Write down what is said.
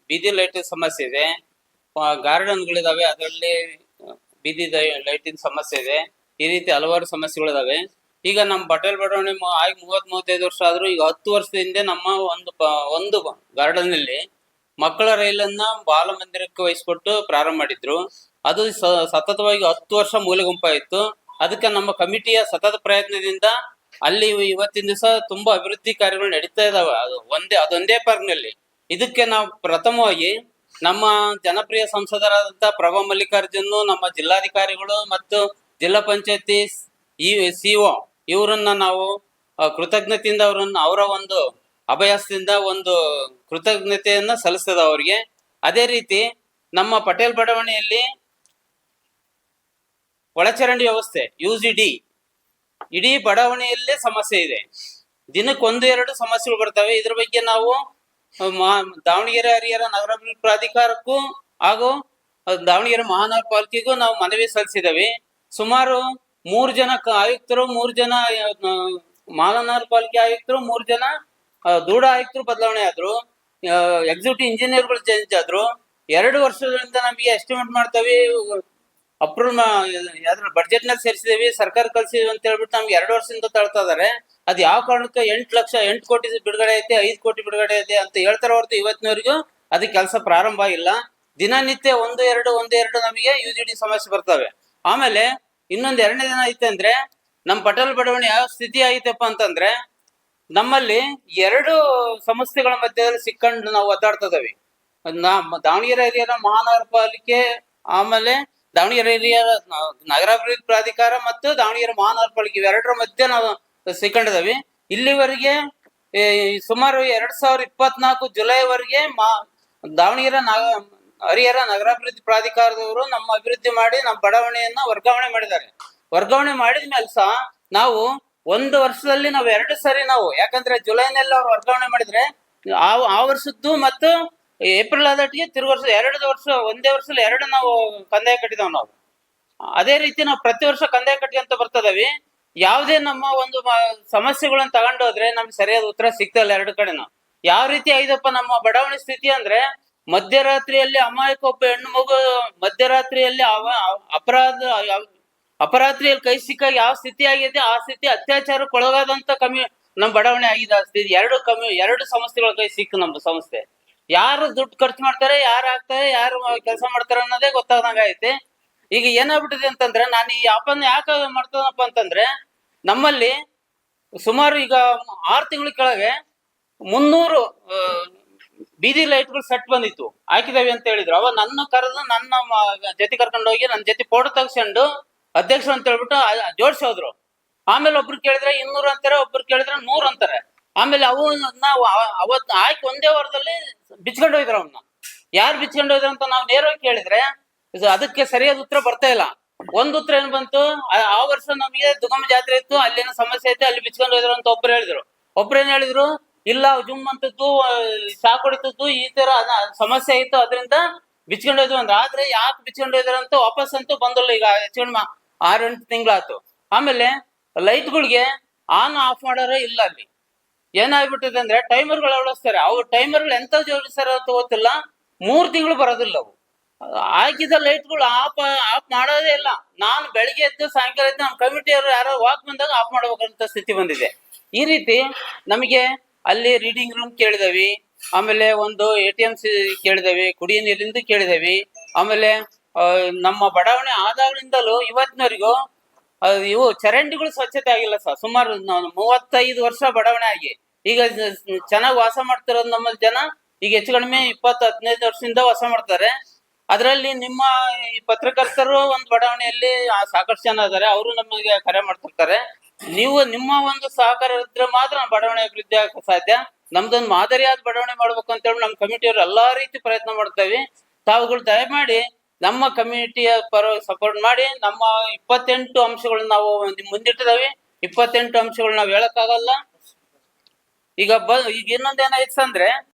ಬೀದಿ ಲೈಟ್ ಸಮಸ್ಯೆ ಇದೆ, ಗಾರ್ಡನ್ಗಳಿದಾವೆ ಅದರಲ್ಲಿ ಬೀದಿ ಲೈಟಿನ ಸಮಸ್ಯೆ ಇದೆ. ಈ ರೀತಿ ಹಲವಾರು ಸಮಸ್ಯೆಗಳಿದಾವೆ. ಈಗ ನಮ್ಮ ಪಟೇಲ್ ಬಡಾವಣೆ ಆಗಿ 30-35 ವರ್ಷ ಆದ್ರೂ ಈಗ 10 ವರ್ಷದ ಹಿಂದೆ ನಮ್ಮ ಒಂದು ಗಾರ್ಡನ್ ಅಲ್ಲಿ ಮಕ್ಕಳ ರೈಲನ್ನ ಬಾಲ ಮಂದಿರಕ್ಕೆ ವಹಿಸ್ಕೊಟ್ಟು ಪ್ರಾರಂಭ ಮಾಡಿದ್ರು. ಅದು ಸತತವಾಗಿ 10 ವರ್ಷ ಮೂಲೆ ಗುಂಪಾಯಿತು. ಅದಕ್ಕೆ ನಮ್ಮ ಕಮಿಟಿಯ ಸತತ ಪ್ರಯತ್ನದಿಂದ ಅಲ್ಲಿ ಇವತ್ತಿನ ದಿವಸ ತುಂಬಾ ಅಭಿವೃದ್ಧಿ ಕಾರ್ಯಗಳು ನಡೀತಾ ಇದಾವೆ. ಅದೊಂದೇ ಪಾರ್ಕ್ನಲ್ಲಿ. ಇದಕ್ಕೆ ನಾವು ಪ್ರಥಮವಾಗಿ ನಮ್ಮ ಜನಪ್ರಿಯ ಸಂಸದರಾದಂತ ಪ್ರಭಾ ಮಲ್ಲಿಕಾರ್ಜುನ್, ನಮ್ಮ ಜಿಲ್ಲಾಧಿಕಾರಿಗಳು ಮತ್ತು ಜಿಲ್ಲಾ ಪಂಚಾಯತಿ ಸಿಒ ಇವರನ್ನ ನಾವು ಕೃತಜ್ಞತೆಯಿಂದ ಅವರ ಒಂದು ಅಭಯಾಸದಿಂದ ಒಂದು ಕೃತಜ್ಞತೆಯನ್ನ ಸಲ್ಲಿಸ್ತದ ಅವರಿಗೆ. ಅದೇ ರೀತಿ ನಮ್ಮ ಪಟೇಲ್ ಬಡಾವಣೆಯಲ್ಲಿ ಒಳಚರಂಡಿ ವ್ಯವಸ್ಥೆ UGD ಇಡೀ ಬಡಾವಣೆಯಲ್ಲೇ ಸಮಸ್ಯೆ ಇದೆ. ದಿನಕ್ಕೆ 1-2 ಸಮಸ್ಯೆಗಳು ಬರ್ತವೆ. ಇದ್ರ ಬಗ್ಗೆ ನಾವು ದಾವಣಗೆರೆ ಹರಿಹರ ನಗರಾಭಿವೃದ್ಧಿ ಪ್ರಾಧಿಕಾರಕ್ಕೂ ಹಾಗೂ ದಾವಣಗೆರೆ ಮಹಾನಗರ ಪಾಲಿಕೆಗೂ ನಾವು ಮನವಿ ಸಲ್ಲಿಸಿದವಿ. ಸುಮಾರು 3 ಜನ ಆಯುಕ್ತರು, 3 ಜನ ಮಹಾನಗರ ಪಾಲಿಕೆ ಆಯುಕ್ತರು, 3 ಜನ ದೂಡ ಆಯುಕ್ತರು ಬದಲಾವಣೆ ಆದ್ರು. ಎಕ್ಸಿಕ್ಯೂಟಿವ್ ಇಂಜಿನಿಯರ್ಗಳು ಚೇಂಜ್ ಆದ್ರು. 2 ವರ್ಷಗಳಿಂದ ನಮಗೆ ಎಸ್ಟಿಮೇಟ್ ಮಾಡ್ತೇವೆ, ಅಪ್ರೂವ್ ಬಡ್ಜೆಟ್ ನಲ್ಲಿ ಸೇರಿಸಿದೇವಿ, ಸರ್ಕಾರ ಕಳ್ಸಿದ್ವಿ ಅಂತ ಹೇಳ್ಬಿಟ್ಟು ನಮ್ಗೆ 2 ವರ್ಷದಿಂದ ತಳ್ತಾ ಇದಾರೆ. ಅದ್ ಯಾವ ಕಾರಣಕ್ಕೆ 8 ಕೋಟಿ ಬಿಡುಗಡೆ ಐತೆ, 5 ಕೋಟಿ ಬಿಡುಗಡೆ ಐತೆ ಅಂತ ಹೇಳ್ತಾರ ಹೊರತು ಇವತ್ತಿನವರೆಗೂ ಅದಕ್ಕೆ ಕೆಲಸ ಪ್ರಾರಂಭ ಆಗಿಲ್ಲ. ದಿನನಿತ್ಯ 1-2 ನಮಗೆ UGD ಸಮಸ್ಯೆ ಬರ್ತವೆ. ಆಮೇಲೆ ಇನ್ನೊಂದು 2ನೇ ದಿನ ಐತೆ ಅಂದ್ರೆ ನಮ್ ಪಟೇಲ್ ಬಡಾವಣೆ ಯಾವ ಸ್ಥಿತಿ ಆಗೈತಪ್ಪ ಅಂತಂದ್ರೆ ನಮ್ಮಲ್ಲಿ 2 ಸಂಸ್ಥೆಗಳ ಮಧ್ಯದಲ್ಲಿ ಸಿಕ್ಕೊಂಡು ನಾವು ಒದ್ದಾಡ್ತದವಿ. ದಾವಣಗೆರೆ ಹರಿಹರ ಮಹಾನಗರ ಪಾಲಿಕೆ, ಆಮೇಲೆ ದಾವಣಗೆರೆ ಹರಿಹರ ನಗರಾಭಿವೃದ್ಧಿ ಪ್ರಾಧಿಕಾರ ಮತ್ತು ದಾವಣಗೆರೆ ಮಹಾನಗರ ಪಾಲಿಕೆ ಇವೆರಡರ ಮಧ್ಯೆ ನಾವು ಸಿಕ್ಕೊಂಡಿದವಿ. ಇಲ್ಲಿವರೆಗೆ ಸುಮಾರು 2024 ಜುಲೈವರೆಗೆ ದಾವಣಗೆರೆ ಹರಿಹರ ನಗರಾಭಿವೃದ್ಧಿ ಪ್ರಾಧಿಕಾರದವರು ನಮ್ಮ ಅಭಿವೃದ್ಧಿ ಮಾಡಿ ನಮ್ಮ ಬಡಾವಣೆಯನ್ನ ವರ್ಗಾವಣೆ ಮಾಡಿದ್ದಾರೆ. ವರ್ಗಾವಣೆ ಮಾಡಿದ ಮೇಲೆ ಸಹ ನಾವು 1 ವರ್ಷದಲ್ಲಿ ನಾವು 2 ಸರಿ ನಾವು, ಯಾಕಂದ್ರೆ ಜುಲೈನಲ್ಲಿ ಅವ್ರು ವರ್ಗಾವಣೆ ಮಾಡಿದ್ರೆ ಆ ವರ್ಷದ್ದು ಮತ್ತು ಏಪ್ರಿಲ್ ಆದಟ್ಟಿಗೆ ವರ್ಷ 2 ವರ್ಷ ಒಂದೇ ವರ್ಷದಲ್ಲಿ 2 ನಾವು ಕಂದಾಯ ಕಟ್ಟಿದವ್ ನಾವು. ಅದೇ ರೀತಿ ನಾವು ಪ್ರತಿ ವರ್ಷ ಕಂದಾಯ ಕಟ್ಟಿ ಬರ್ತದವಿ. ಯಾವುದೇ ನಮ್ಮ ಒಂದು ಸಮಸ್ಯೆಗಳನ್ನ ತಗೊಂಡು ಹೋದ್ರೆ ನಮ್ಗೆ ಸರಿಯಾದ ಉತ್ತರ ಸಿಗ್ತಲ್ಲ 2 ಕಡೆನೂ. ಯಾವ ರೀತಿ ಐದಪ್ಪ ನಮ್ಮ ಬಡಾವಣೆ ಸ್ಥಿತಿ ಅಂದ್ರೆ, ಮಧ್ಯರಾತ್ರಿಯಲ್ಲಿ ಅಮಾಯಕ ಒಬ್ಬ ಹೆಣ್ಣು ಮಗು ಮಧ್ಯರಾತ್ರಿಯಲ್ಲಿ ಅಪರಾತ್ರಿಯಲ್ಲಿ ಕೈ ಸಿಕ್ಕಾಗ ಯಾವ ಸ್ಥಿತಿ ಆಗಿದೆ ಆ ಸ್ಥಿತಿ ಅತ್ಯಾಚಾರಕ್ಕೆ ಒಳಗಾದಂತ ನಮ್ಮ ಬಡಾವಣೆ ಆಗಿದೆ. ಆ ಸ್ಥಿತಿ 2 ಸಂಸ್ಥೆಗಳ ಕೈ ಸಿಕ್ಕು ನಮ್ದು ಸಂಸ್ಥೆ. ಯಾರು ದುಡ್ಡು ಖರ್ಚು ಮಾಡ್ತಾರೆ, ಯಾರು ಹಾಕ್ತಾರೆ, ಯಾರು ಕೆಲಸ ಮಾಡ್ತಾರೆ ಅನ್ನೋದೇ ಗೊತ್ತಾಗದಂಗ ಐತೆ. ಈಗ ಏನಾಗ್ಬಿಟ್ಟಿದೆ ಅಂತಂದ್ರೆ, ನಾನು ಈ ಆಪನ್ನ ಯಾಕೆ ಮಾಡ್ತಾನಪ್ಪ ಅಂತಂದ್ರೆ, ನಮ್ಮಲ್ಲಿ ಸುಮಾರು ಈಗ 6 ತಿಂಗಳ ಕೆಳಗೆ 300 ಬೀದಿ ಲೈಟ್ಗಳು ಸೆಟ್ ಬಂದಿತ್ತು, ಹಾಕಿದಾವೆ ಅಂತ ಹೇಳಿದ್ರು. ಅವ ನನ್ನ ಕರೆದು ನನ್ನ ಜೊತೆ ಕರ್ಕೊಂಡು ಹೋಗಿ ನನ್ನ ಜೊತೆ ಫೋಟೋ ತೆಗ್ಸ್ಕೊಂಡು ಅಧ್ಯಕ್ಷರು ಅಂತ ಹೇಳ್ಬಿಟ್ಟು ಜೋಡಿಸೋದ್ರು. ಆಮೇಲೆ ಒಬ್ರು ಕೇಳಿದ್ರೆ 200 ಅಂತಾರೆ, ಒಬ್ರು ಕೇಳಿದ್ರೆ 100 ಅಂತಾರೆ. ಆಮೇಲೆ ನಾವು ಅವತ್ತು ಹಾಕಿ ಒಂದೇ ವಾರದಲ್ಲಿ ಬಿಚ್ಕೊಂಡು ಹೋಯ್ತಾರ. ಅವನ್ನ ಯಾರು ಬಿಚ್ಕೊಂಡು ಹೋಯ್ತಾರ ಅಂತ ನಾವು ನೇರವಾಗಿ ಕೇಳಿದ್ರೆ ಅದಕ್ಕೆ ಸರಿಯಾದ ಉತ್ತರ ಬರ್ತಾ ಇಲ್ಲ. ಒಂದು ಉತ್ತರ ಏನ್ ಬಂತು, ಆ ವರ್ಷ ನಮಗೆ ದುಗಮ ಜಾತ್ರೆ ಇತ್ತು, ಅಲ್ಲೇನೋ ಸಮಸ್ಯೆ ಐತೆ, ಅಲ್ಲಿ ಬಿಚ್ಕೊಂಡು ಹೋಯ್ತಾರ ಅಂತ ಒಬ್ರು ಹೇಳಿದ್ರು. ಒಬ್ರು ಏನ್ ಹೇಳಿದ್ರು, ಇಲ್ಲ ಜುಮ್ ಅಂತದ್ದು, ಶಾಕ್ ಹೊಡಿತದ್ದು, ಈ ತರ ಸಮಸ್ಯೆ ಇತ್ತು, ಅದರಿಂದ ಬಿಚ್ಕೊಂಡು ಹೋಯ್ತು ಅಂತ. ಆದ್ರೆ ಯಾಕೆ ಬಿಚ್ಕೊಂಡು ಹೋಯ್ತಾರ ಅಂತ ವಾಪಸ್ ಅಂತೂ ಬಂದಲ್ಲ. ಈಗ ಹೆಚ್ಚು 6-8 ತಿಂಗಳಾಯ್ತು. ಆಮೇಲೆ ಲೈಟ್ಗಳಿಗೆ ಆನ್ ಆಫ್ ಮಾಡೋರೇ ಇಲ್ಲ. ಅಲ್ಲಿ ಏನಾಗ್ಬಿಟ್ಟಿದೆ ಅಂದ್ರೆ ಟೈಮರ್ಗಳು ಅಳವಡಿಸ್ತಾರೆ. ಅವ್ರು ಟೈಮರ್ಗಳು ಎಂತ ಜೋಡಿಸ್ತಾರೆ ಅಂತ ಗೊತ್ತಿಲ್ಲ. 3 ತಿಂಗಳು ಬರೋದಿಲ್ಲ ಅವು. ಹಾಕಿದ ಲೈಟ್ಗಳು ಆಫ್ ಮಾಡೋದೇ ಇಲ್ಲ. ನಾನು ಬೆಳಿಗ್ಗೆ ಎದ್ದು ಸಾಯಂಕಾಲ ಎದ್ದು ನಮ್ಮ ಕಮಿಟಿಯವರು ಯಾರೋ ವಾಕ್ ಬಂದಾಗ ಆಫ್ ಮಾಡ್ಬೇಕಂತ ಸ್ಥಿತಿ ಬಂದಿದೆ. ಈ ರೀತಿ ನಮಗೆ ಅಲ್ಲಿ ರೀಡಿಂಗ್ ರೂಮ್ ಕೇಳಿದವಿ, ಆಮೇಲೆ ಒಂದು ATM ಕೇಳಿದವಿ, ಕುಡಿಯ ನೀರಿಂದ ಕೇಳಿದವಿ. ಆಮೇಲೆ ನಮ್ಮ ಬಡಾವಣೆ ಆದಾಗ್ಲಿಂದಲೂ ಇವತ್ತಿನವರೆಗೂ ಇವು ಚರಂಡಿಗಳು ಸ್ವಚ್ಛತೆ ಆಗಿಲ್ಲ ಸರ್. ಸುಮಾರು 35 ವರ್ಷ ಬಡಾವಣೆ ಆಗಿ ಈಗ ಚೆನ್ನಾಗಿ ವಾಸ ಮಾಡ್ತಿರೋದು ನಮ್ಮ ಜನ. ಈಗ ಹೆಚ್ಚು ಕಡಿಮೆ 20-15 ವರ್ಷದಿಂದ ವಾಸ ಮಾಡ್ತಾರೆ. ಅದರಲ್ಲಿ ನಿಮ್ಮ ಈ ಪತ್ರಕರ್ತರು ಒಂದು ಬಡಾವಣೆಯಲ್ಲಿ ಸಾಕಷ್ಟು ಜನ ಇದಾರೆ, ಅವರು ನಮಗೆ ಕರೆ ಮಾಡ್ತಿರ್ತಾರೆ. ನೀವು ನಿಮ್ಮ ಒಂದು ಸಹಕಾರ ಇದ್ರೆ ಮಾತ್ರ ಬಡಾವಣೆ ಅಭಿವೃದ್ಧಿ ಆಗಕ್ಕೆ ಸಾಧ್ಯ. ನಮ್ದೊಂದು ಮಾದರಿಯಾದ ಬಡಾವಣೆ ಮಾಡ್ಬೇಕು ಅಂತ ಹೇಳಿ ನಮ್ಮ ಕಮಿಟಿಯವರು ಎಲ್ಲಾ ರೀತಿ ಪ್ರಯತ್ನ ಮಾಡ್ತೇವೆ. ತಾವುಗಳು ದಯಮಾಡಿ ನಮ್ಮ ಕಮ್ಯುನಿಟಿಯ ಪರವಾಗಿ ಸಪೋರ್ಟ್ ಮಾಡಿ. ನಮ್ಮ 28 ಅಂಶಗಳನ್ನ ನಾವು ಮುಂದಿಟ್ಟಿದಾವೆ. 28 ಅಂಶಗಳು ನಾವು ಹೇಳಕ್ಕಾಗಲ್ಲ. ಈಗ ಇನ್ನೊಂದ್ ಏನಾಯ್ತು ಅಂದ್ರೆ,